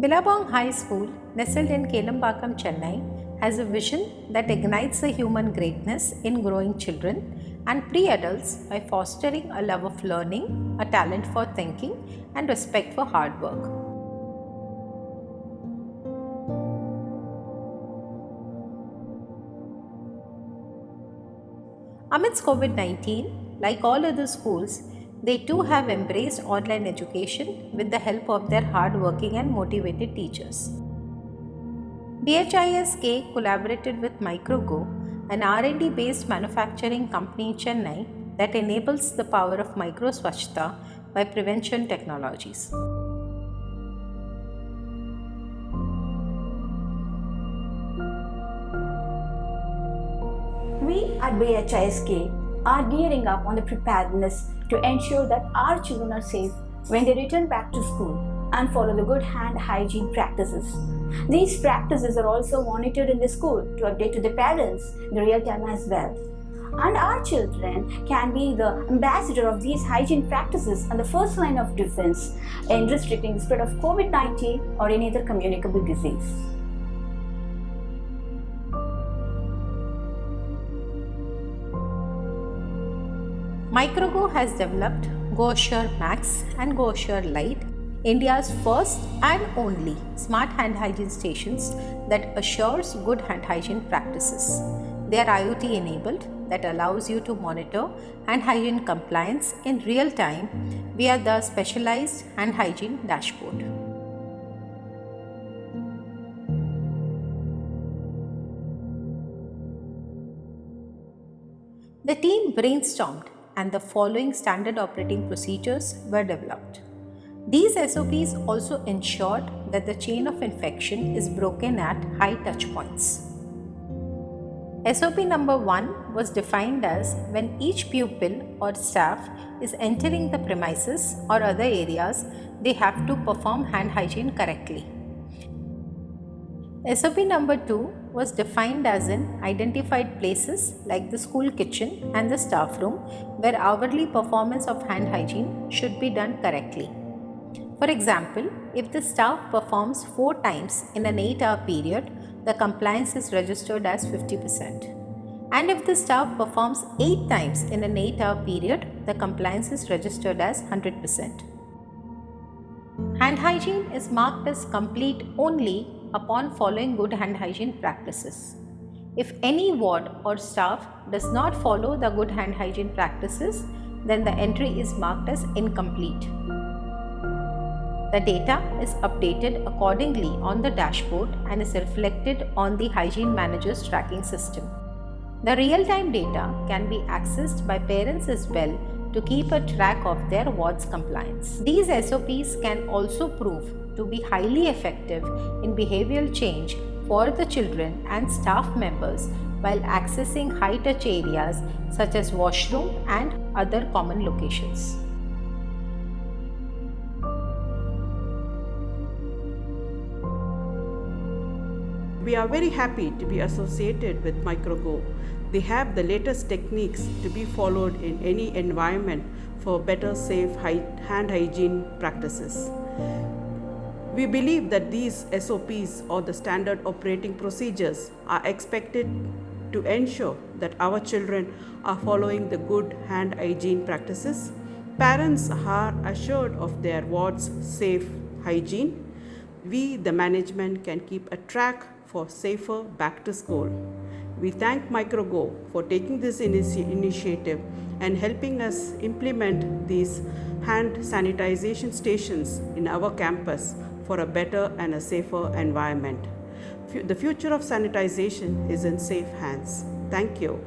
Billabong High School, nestled in Kelambakam, Chennai, has a vision that ignites the human greatness in growing children and pre-adults by fostering a love of learning, a talent for thinking, and respect for hard work. Amidst COVID-19, like all other schools, they too have embraced online education with the help of their hard-working and motivated teachers. BHISK collaborated with Microgo, an R&D based manufacturing company in Chennai that enables the power of micro swachhta by prevention technologies. We at BHISK are gearing up on the preparedness to ensure that our children are safe when they return back to school and follow the good hand hygiene practices. These practices are also monitored in the school to update to the parents in real time as well. And our children can be the ambassador of these hygiene practices and the first line of defense in restricting the spread of COVID-19 or any other communicable disease. Microgo has developed GoAssure Max and GoAssure Lite, India's first and only smart hand hygiene stations that assures good hand hygiene practices. They are IoT enabled that allows you to monitor hand hygiene compliance in real time via the specialized hand hygiene dashboard. The team brainstormed and the following standard operating procedures were developed. These SOPs also ensured that the chain of infection is broken at high touch points. SOP number 1 was defined as when each pupil or staff is entering the premises or other areas, they have to perform hand hygiene correctly. SOP number 2 was defined as in identified places like the school kitchen and the staff room where hourly performance of hand hygiene should be done correctly. For example, if the staff performs 4 times in an 8-hour period, the compliance is registered as 50%. And if the staff performs 8 times in an 8-hour period, the compliance is registered as 100%. Hand hygiene is marked as complete only upon following good hand hygiene practices. If any ward or staff does not follow the good hand hygiene practices, then the entry is marked as incomplete. The data is updated accordingly on the dashboard and is reflected on the hygiene manager's tracking system. The real-time data can be accessed by parents as well to keep a track of their ward's compliance. These SOPs can also prove to be highly effective in behavioral change for the children and staff members while accessing high-touch areas such as washroom and other common locations. We are very happy to be associated with Microgo. They have the latest techniques to be followed in any environment for better safe hand hygiene practices. We believe that these SOPs or the standard operating procedures are expected to ensure that our children are following the good hand hygiene practices. Parents are assured of their ward's safe hygiene. We, the management, can keep a track for safer back to school. We thank Microgo for taking this initiative and helping us implement these hand sanitization stations in our campus for a better and a safer environment. The future of sanitization is in safe hands. Thank you.